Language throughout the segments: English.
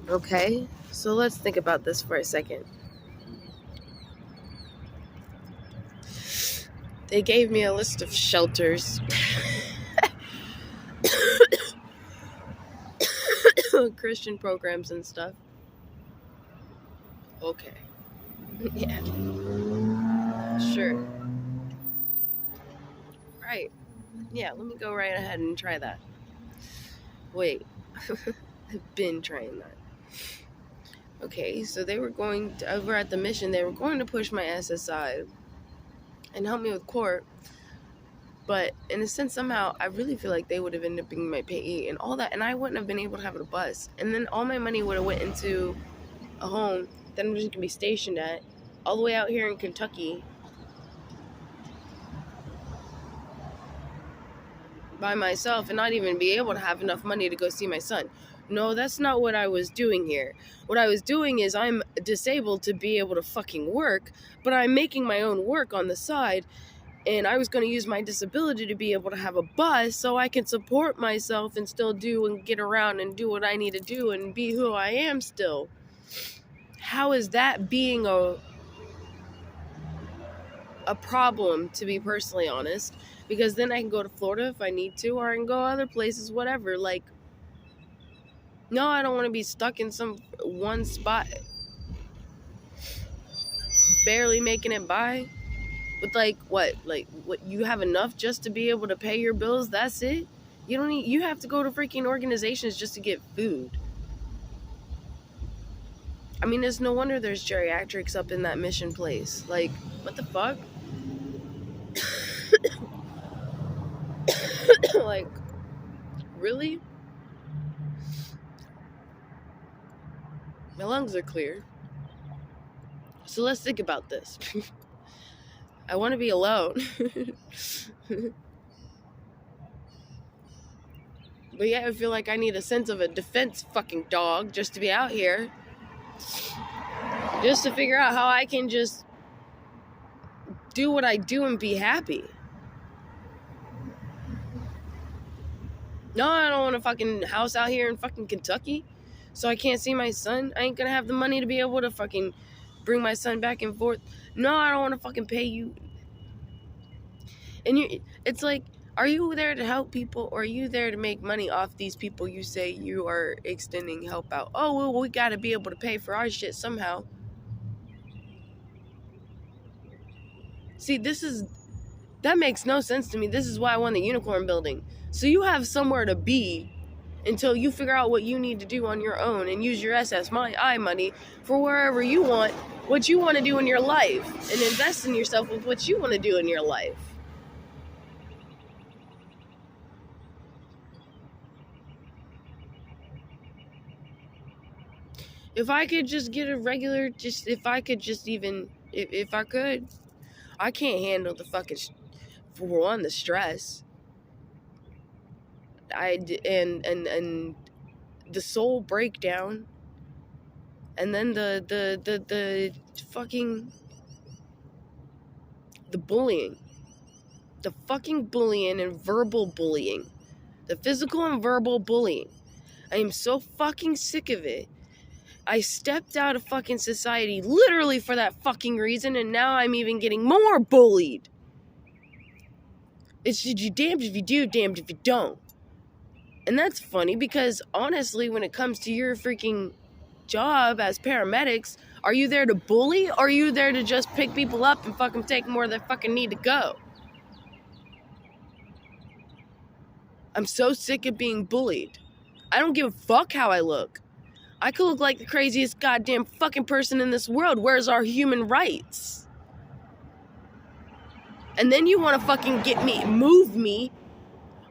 Okay, so let's think about this for a second. They gave me a list of shelters, Christian programs and stuff. Okay. Yeah, sure. Right. Yeah, let me go right ahead and try that. Wait, I've been trying that. Okay, so they were going to, over at the mission, they were going to push my ass aside and help me with court. But in a sense, somehow, I really feel like they would have ended up being my payee and all that, and I wouldn't have been able to have a bus. And then all my money would have went into a home that I'm just gonna be stationed at, all the way out here in Kentucky, by myself, and not even be able to have enough money to go see my son. No, that's not what I was doing here. What I was doing is I'm disabled to be able to fucking work, but I'm making my own work on the side. And I was going to use my disability to be able to have a bus so I can support myself and still do and get around and do what I need to do and be who I am still. How is that being a problem, to be personally honest? Because then I can go to Florida if I need to, or I can go other places, whatever. Like, no, I don't want to be stuck in some one spot, barely making it by. With what you have enough just to be able to pay your bills, that's it? You don't need, you have to go to freaking organizations just to get food. I mean, it's no wonder there's geriatrics up in that mission place. Like, what the fuck? Like, really? My lungs are clear. So let's think about this. I want to be alone. But yeah, I feel like I need a sense of a defense fucking dog just to be out here. Just to figure out how I can just do what I do and be happy. No, I don't want a fucking house out here in fucking Kentucky, so I can't see my son. I ain't gonna have the money to be able to fucking bring my son back and forth. No, I don't want to fucking pay you. And it's like, are you there to help people, or are you there to make money off these people you say you are extending help out? Oh, well, we gotta be able to pay for our shit somehow. See, that makes no sense to me. This is why I want the unicorn building. So you have somewhere to be until you figure out what you need to do on your own and use your SSI money for wherever you want, what you want to do in your life, and invest in yourself with what you want to do in your life. If I could just get a regular, if I could, I can't handle the fucking, for one, the stress. And the soul breakdown, and then the fucking, the bullying, the fucking bullying and verbal bullying, the physical and verbal bullying. I am so fucking sick of it. I stepped out of fucking society literally for that fucking reason, and now I'm even getting more bullied. It's you damned if you do, damned if you don't. And that's funny because honestly, when it comes to your freaking job as paramedics, are you there to bully, or are you there to just pick people up and fucking take them where they fucking need to go? I'm so sick of being bullied. I don't give a fuck how I look. I could look like the craziest goddamn fucking person in this world. Where's our human rights? And then you want to fucking move me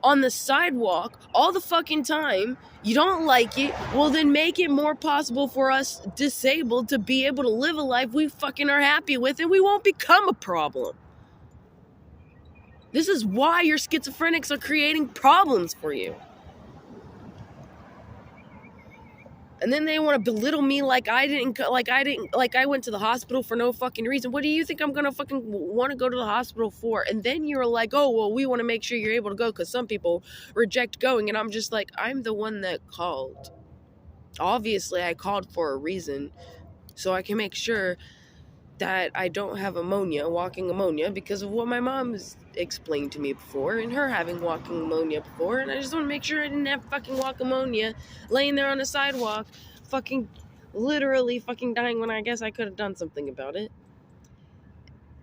on the sidewalk all the fucking time. You don't like it? Well, then make it more possible for us disabled to be able to live a life we fucking are happy with, and we won't become a problem. This is why your schizophrenics are creating problems for you. And then they want to belittle me like I went to the hospital for no fucking reason. What do you think I'm going to fucking want to go to the hospital for? And then you're like, oh, well, we want to make sure you're able to go because some people reject going. And I'm just like, I'm the one that called. Obviously, I called for a reason, so I can make sure that I don't have walking ammonia, because of what my mom's explained to me before, and her having walking ammonia before, and I just want to make sure I didn't have fucking walking ammonia laying there on the sidewalk, literally dying when I guess I could have done something about it.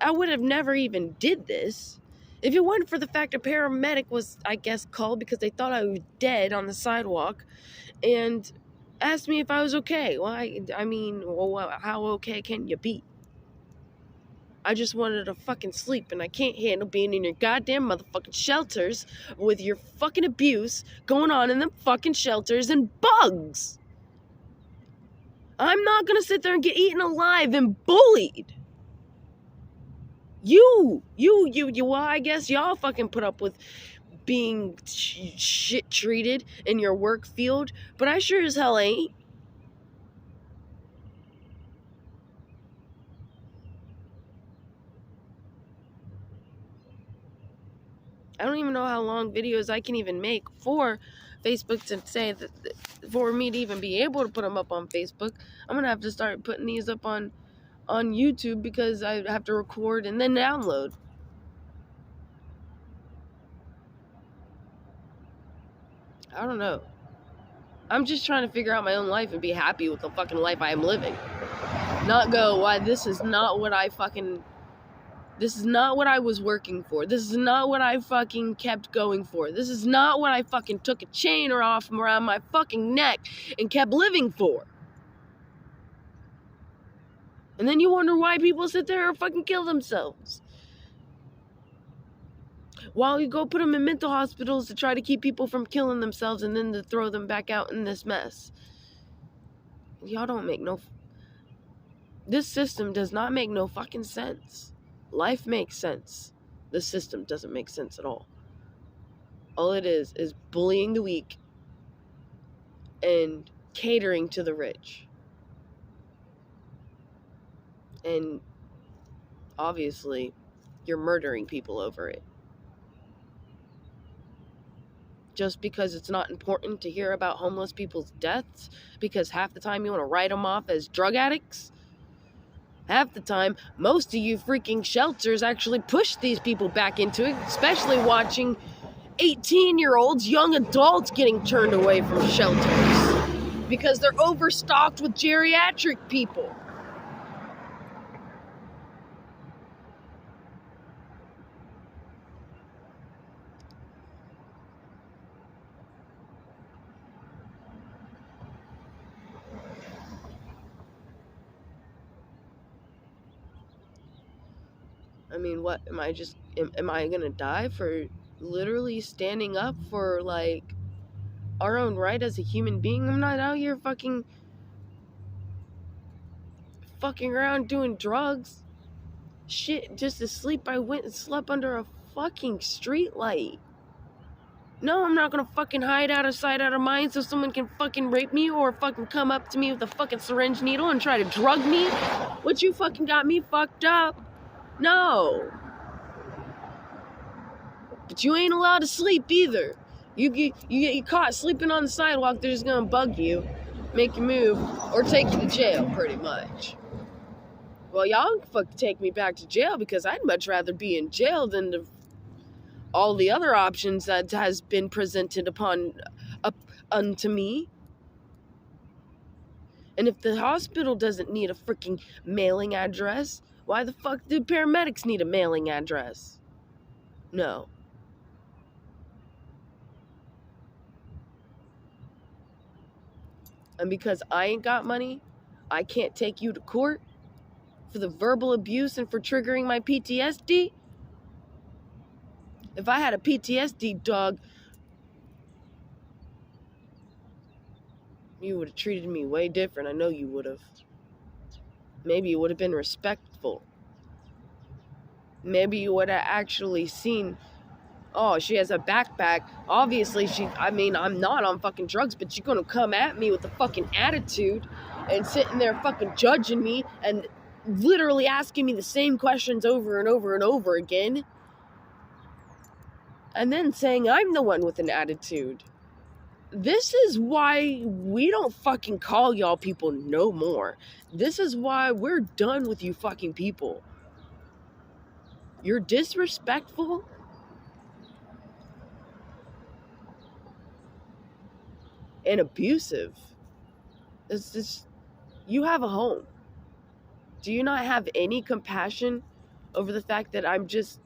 I would have never even did this if it wasn't for the fact a paramedic was, I guess, called because they thought I was dead on the sidewalk and asked me if I was okay. Well, how okay can you be? I just wanted to fucking sleep, and I can't handle being in your goddamn motherfucking shelters with your fucking abuse going on in them fucking shelters and bugs. I'm not gonna sit there and get eaten alive and bullied. Well, I guess y'all fucking put up with being shit treated in your work field, but I sure as hell ain't. I don't even know how long videos I can even make for Facebook to say that, for me to even be able to put them up on Facebook. I'm gonna have to start putting these up on YouTube, because I have to record and then download. I don't know. I'm just trying to figure out my own life and be happy with the fucking life I am living. Not go, why this is not what I was working for. This is not what I fucking kept going for. This is not what I fucking took a chain off from around my fucking neck and kept living for. And then you wonder why people sit there and fucking kill themselves. While you go put them in mental hospitals to try to keep people from killing themselves, and then to throw them back out in this mess. Y'all don't make this system does not make no fucking sense. Life makes sense. The system doesn't make sense at all. All it is bullying the weak and catering to the rich. And obviously, you're murdering people over it. Just because it's not important to hear about homeless people's deaths, because half the time you want to write them off as drug addicts. Half the time, most of you freaking shelters actually push these people back into it, especially watching 18-year-olds, young adults getting turned away from shelters because they're overstocked with geriatric people. I mean, what am I gonna die for literally standing up for like our own right as a human being? I'm not out here fucking around doing drugs. Shit, just to sleep, I went and slept under a fucking street light. No, I'm not gonna fucking hide out of sight, out of mind so someone can fucking rape me or fucking come up to me with a fucking syringe needle and try to drug me. What, you fucking got me fucked up? No. But you ain't allowed to sleep either. You get caught sleeping on the sidewalk, they're just gonna bug you, make you move, or take you to jail, pretty much. Well, y'all can take me back to jail, because I'd much rather be in jail than all the other options that has been presented unto me. And if the hospital doesn't need a freaking mailing address, why the fuck do paramedics need a mailing address? No. And because I ain't got money, I can't take you to court for the verbal abuse and for triggering my PTSD? If I had a PTSD, dog, you would have treated me way different. I know you would have. Maybe you would have been respectful. Maybe you would have actually seen, oh, she has a backpack. Obviously, I'm not on fucking drugs, but she's gonna come at me with a fucking attitude and sitting there fucking judging me and literally asking me the same questions over and over and over again. And then saying I'm the one with an attitude. This is why we don't fucking call y'all people no more. This is why we're done with you fucking people. You're disrespectful. And abusive. It's just, you have a home. Do you not have any compassion over the fact that I'm just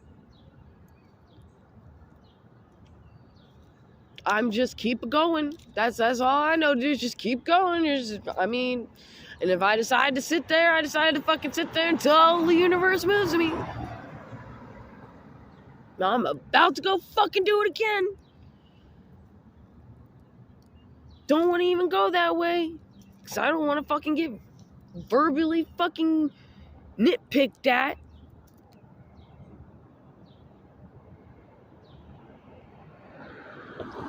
keep going. That's all I know to do is just keep going. And if I decide to sit there, I decide to fucking sit there until the universe moves me. Now I'm about to go fucking do it again. Don't want to even go that way. Because I don't want to fucking get verbally fucking nitpicked at.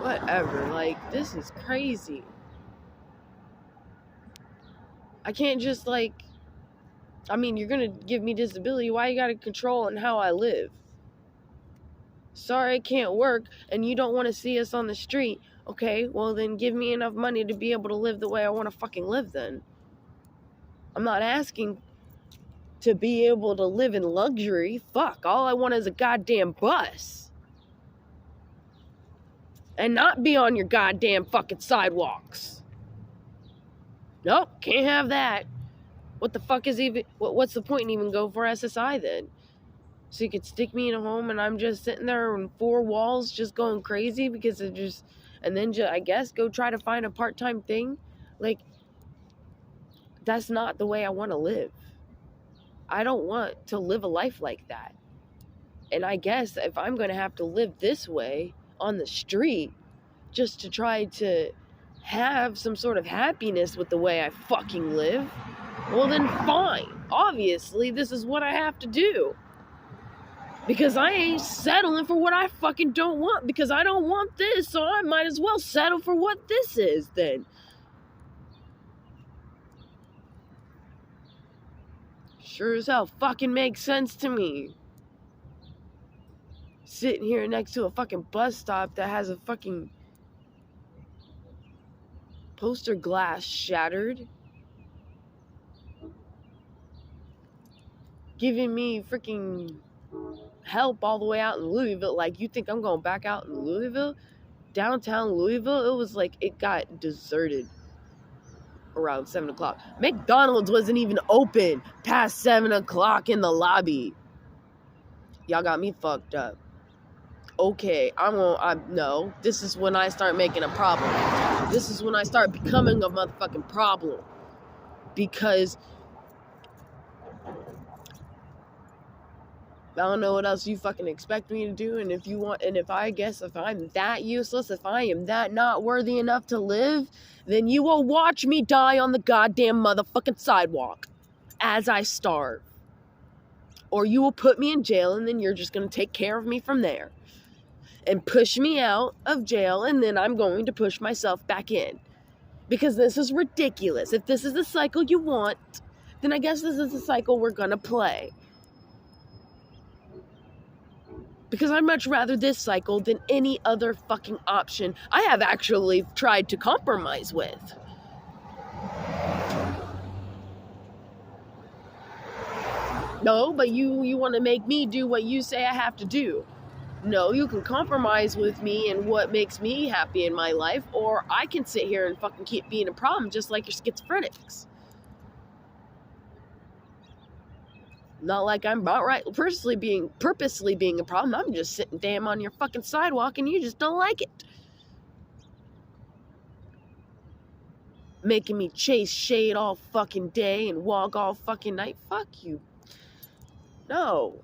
Whatever. Like, this is crazy. I can't just you're going to give me disability. Why you got to control on how I live? Sorry, I can't work and you don't want to see us on the street. Okay, well then give me enough money to be able to live the way I want to fucking live then. I'm not asking to be able to live in luxury. Fuck, all I want is a goddamn bus. And not be on your goddamn fucking sidewalks. Nope, can't have that. What the fuck is even, what's the point in even go for SSI then? So you could stick me in a home and I'm just sitting there in four walls just going crazy because it just, and then I guess go try to find a part-time thing? Like, that's not the way I want to live. I don't want to live a life like that. And I guess if I'm going to have to live this way on the street just to try to have some sort of happiness with the way I fucking live, well then fine. Obviously, this is what I have to do. Because I ain't settling for what I fucking don't want. Because I don't want this, so I might as well settle for what this is then. Sure as hell fucking makes sense to me. Sitting here next to a fucking bus stop that has a fucking poster glass shattered. Giving me freaking help all the way out in Louisville. Like, you think I'm going back out in Louisville? Downtown Louisville, it was like it got deserted around 7 o'clock. McDonald's wasn't even open past 7 o'clock in the lobby. Y'all got me fucked up. Okay, no, this is when I start making a problem. This is when I start becoming a motherfucking problem. Because I don't know what else you fucking expect me to do, and if I'm that useless, if I am that not worthy enough to live, then you will watch me die on the goddamn motherfucking sidewalk as I starve. Or you will put me in jail, and then you're just going to take care of me from there. And push me out of jail, and then I'm going to push myself back in. Because this is ridiculous. If this is the cycle you want, then I guess this is the cycle we're going to play. Because I'd much rather this cycle than any other fucking option I have actually tried to compromise with. No, but you want to make me do what you say I have to do. No, you can compromise with me and what makes me happy in my life, or I can sit here and fucking keep being a problem just like your schizophrenics. Not like I'm purposely being a problem. I'm just sitting damn on your fucking sidewalk and you just don't like it. Making me chase shade all fucking day and walk all fucking night. Fuck you. No.